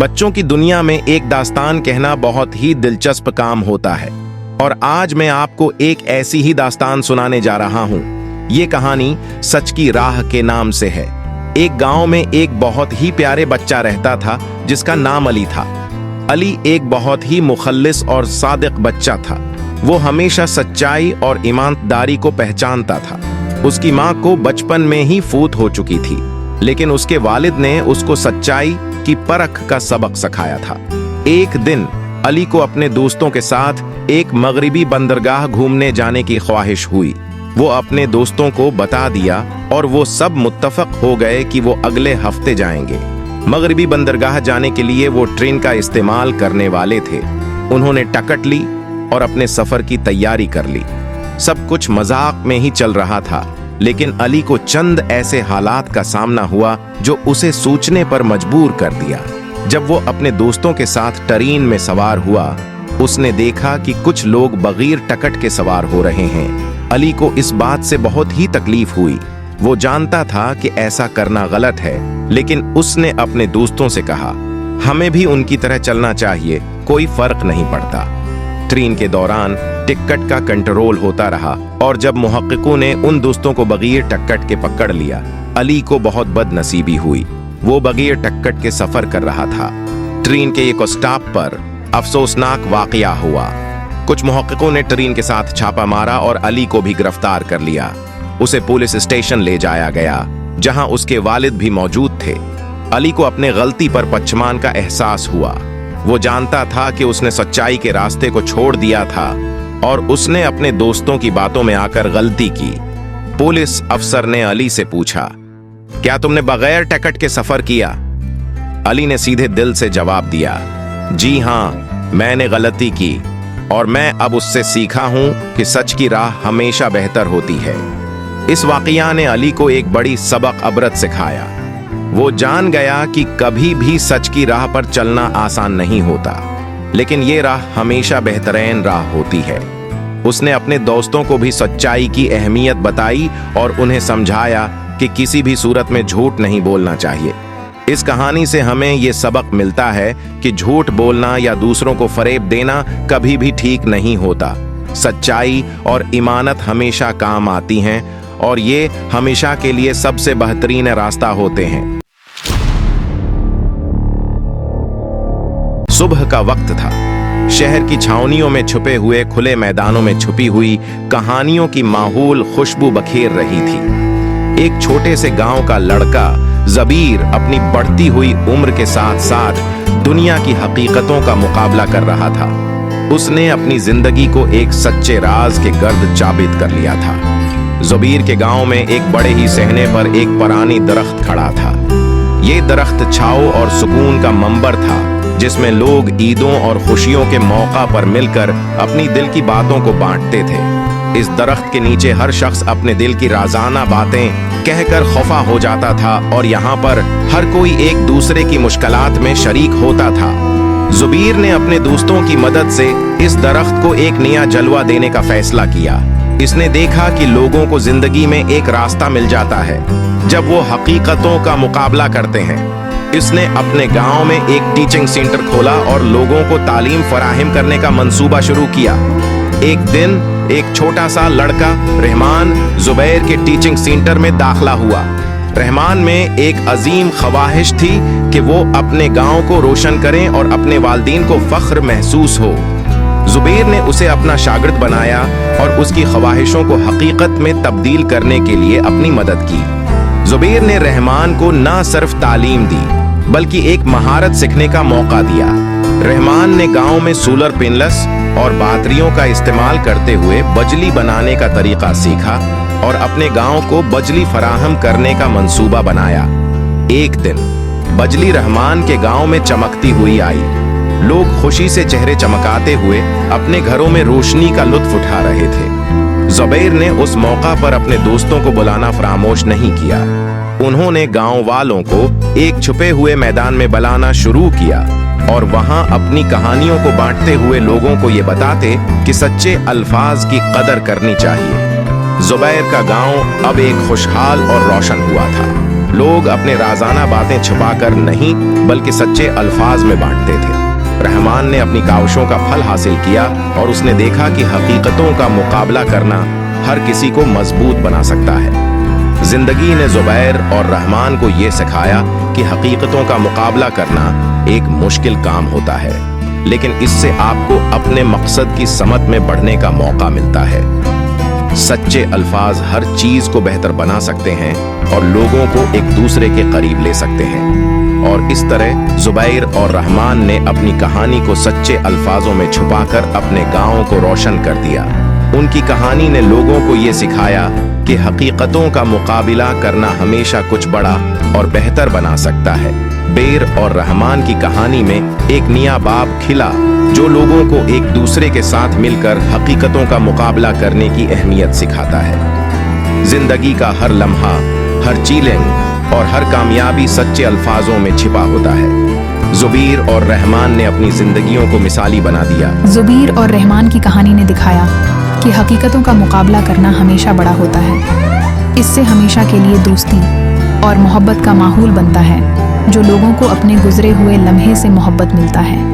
बच्चों की दुनिया में एक दास्तान कहना बहुत ही दिलचस्प काम होता है और आज मैं आपको एक ऐसी ही दास्तान सुनाने जा रहा हूँ। ये कहानी सच की राह के नाम से है। एक गांव में एक बहुत ही प्यारे बच्चा रहता था जिसका नाम अली था। अली एक बहुत ही मुखल्लिस और सादिक बच्चा था। वो हमेशा सच्चाई और ईमानदारी को पहचानता था। उसकी माँ को बचपन में ही फौत हो चुकी थी, लेकिन उसके वालिद ने उसको सच्चाई की परख का सबक सिखाया था। एक दिन अली को अपने दोस्तों के साथ एक मगरिबी बंदरगाह घूमने जाने की ख्वाहिश हुई। वो अपने दोस्तों को बता दिया और वो सब मुत्तफक हो गए कि वो अगले हफ्ते जाएंगे। मगरिबी बंदरगाह जाने के लिए वो ट्रेन का इस्तेमाल करने वाले थे। उन्होंने टिकट ली और अपने सफर की तैयारी कर ली। सब कुछ मजाक में ही चल रहा था, लेकिन अली को चंद ऐसे हालात का सामना हुआ जो उसे सोचने पर मजबूर कर दिया। जब वो अपने दोस्तों के साथ ट्रेन में सवार हुआ, उसने देखा कि कुछ लोग बगैर टिकट के सवार हो रहे हैं। अली को इस बात से बहुत ही तकलीफ हुई। वो जानता था कि ऐसा करना गलत है, लेकिन उसने अपने दोस्तों से कहा, हमें भी उनकी तरह चलना चाहिए, कोई फर्क नहीं पड़ता। ट्रेन के दौरान टिकट का कंट्रोल होता रहा और जब मुहक्किकों ने उन दोस्तों को बगैर टिकट के पकड़ लिया, अली को बहुत बदनसीबी हुई। वो बगैर टिकट के सफर कर रहा था। ट्रेन के एक स्टॉप पर अफसोसनाक वाकया हुआ। कुछ मुहक्किकों ने ट्रेन के साथ छापा मारा और अली को भी गिरफ्तार कर लिया। उसे पुलिस स्टेशन ले जाया गया, जहां उसके वालिद भी मौजूद थे। अली को अपने गलती पर पछतावा का एहसास हुआ। वो जानता था कि उसने सच्चाई के रास्ते को छोड़ दिया था और उसने अपने दोस्तों की बातों में आकर गलती की। पुलिस अफसर ने अली से पूछा, क्या तुमने बगैर टिकट के सफर किया? अली ने सीधे दिल से जवाब दिया, जी हां, मैंने गलती की और मैं अब उससे सीखा हूं कि सच की राह हमेशा बेहतर होती है। इस वाकया ने अली को एक बड़ी सबक अबरत सिखाया। वो जान गया कि कभी भी सच की राह पर चलना आसान नहीं होता, लेकिन ये राह हमेशा बेहतरीन राह होती है। उसने अपने दोस्तों को भी सच्चाई की अहमियत बताई और उन्हें समझाया कि किसी भी सूरत में झूठ नहीं बोलना चाहिए। इस कहानी से हमें ये सबक मिलता है कि झूठ बोलना या दूसरों को फरेब देना कभी भी ठीक नहीं होता। सच्चाई और ईमानत हमेशा काम आती हैं और ये हमेशा के लिए सबसे बेहतरीन रास्ता होते हैं। सुबह का वक्त था। शहर की छावनियों में छुपे हुए खुले मैदानों में छुपी हुई कहानियों की माहौल खुशबू बखेर रही थी। एक छोटे से गांव का लड़का ज़बीर अपनी बढ़ती हुई उम्र के साथ साथ दुनिया की हकीकतों का मुकाबला कर रहा था। उसने अपनी जिंदगी को एक सच्चे राज के गर्द चाबित कर लिया था। ज़बीर के गांव में एक बड़े ही सहने पर एक पुरानी दरख्त खड़ा था। ये दरख्त छाओ और सुकून का मंबर था, जिसमें लोग ईदों और खुशियों के मौका पर मिलकर अपनी दिल की बातों को बांटते थे। इस दरख्त के नीचे हर शख्स अपने दिल की राजाना बातें कहकर खफा हो जाता था और यहाँ पर हर कोई एक दूसरे की मुश्किलात में शरीक होता था। ज़बीर ने अपने दोस्तों की मदद से इस दरख्त को एक नया जलवा देने का फैसला किया। इसने देखा कि लोगों को जिंदगी में एक रास्ता मिल जाता है जब वो हकीकतों का मुकाबला करते हैं। इसने अपने गांव में एक टीचिंग सेंटर खोला और लोगों को तालीम फराहम करने का मंसूबा शुरू किया। एक दिन एक छोटा सा लड़का रहमान ज़ुबैर के टीचिंग सेंटर में दाखिला हुआ। रहमान में एक अजीम ख्वाहिश थी कि वो अपने गांव को रोशन करें और अपने वालिदैन को फख्र महसूस हो। ज़ुबैर ने उसे अपना शागिर्द बनाया और उसकी ख्वाहिशों को हकीकत में तब्दील करने के लिए अपनी मदद की। ज़ुबैर ने रहमान को न सिर्फ तालीम दी, बल्कि एक महारत सीखने का मौका दिया। रहमान ने गांव में सोलर पैनल्स और बैटरियों का इस्तेमाल करते हुए बिजली बनाने का तरीका सीखा और अपने गांव को बिजली फराहम करने का मंसूबा बनाया। एक दिन बिजली रहमान के गांव में चमकती हुई आई। लोग खुशी से चेहरे चमकाते हुए अपने घरों में रोशनी का लुत्फ उठा रहे थे। ज़ुबैर ने उस मौका पर अपने दोस्तों को बुलाना फरामोश नहीं किया। उन्होंने गांव वालों को एक छुपे हुए मैदान में बुलाना शुरू किया और वहां अपनी कहानियों को बांटते हुए लोगों को ये बताते कि सच्चे अल्फाज की कदर करनी चाहिए। ज़ुबैर का गांव अब एक खुशहाल और रोशन हुआ था। लोग अपने राजाना बातें छुपाकर नहीं बल्कि सच्चे अल्फाज में बांटते थे। रहमान ने अपनी काविशों का फल हासिल किया और उसने देखा कि हकीकतों का मुकाबला करना हर किसी को मजबूत बना सकता है। जिंदगी ने जुबैर और रहमान को यह सिखाया कि हकीकतों का मुकाबला करना एक मुश्किल काम होता है, लेकिन इससे आपको अपने मकसद की समत में बढ़ने का मौका मिलता है। सच्चे अल्फाज हर चीज को बेहतर बना सकते हैं और लोगों को एक दूसरे के करीब ले सकते हैं। और इस तरह जुबैर और रहमान ने अपनी कहानी को सच्चे अल्फाजों में छुपाकर अपने गांव को रोशन कर दिया। उनकी कहानी ने लोगों को ये सिखाया कि हकीकतों का मुकाबला करना हमेशा कुछ बड़ा और बेहतर बना सकता है। बेर और रहमान की कहानी में एक नया बाब खिला जो लोगों को एक दूसरे के साथ मिलकर हकीकतों का मुकाबला करने की अहमियत सिखाता है। जिंदगी का हर लम्हा, हर चैलेंज और हर कामयाबी सच्चे अल्फाजों में छिपा होता है। जुबैर और रहमान ने अपनी जिंदगियों को मिसाली बना दिया। जुबैर और रहमान की कहानी ने दिखाया कि हकीकतों का मुकाबला करना हमेशा बड़ा होता है। इससे हमेशा के लिए दोस्ती और मोहब्बत का माहौल बनता है, जो लोगों को अपने गुजरे हुए लम्हे से मोहब्बत मिलता है।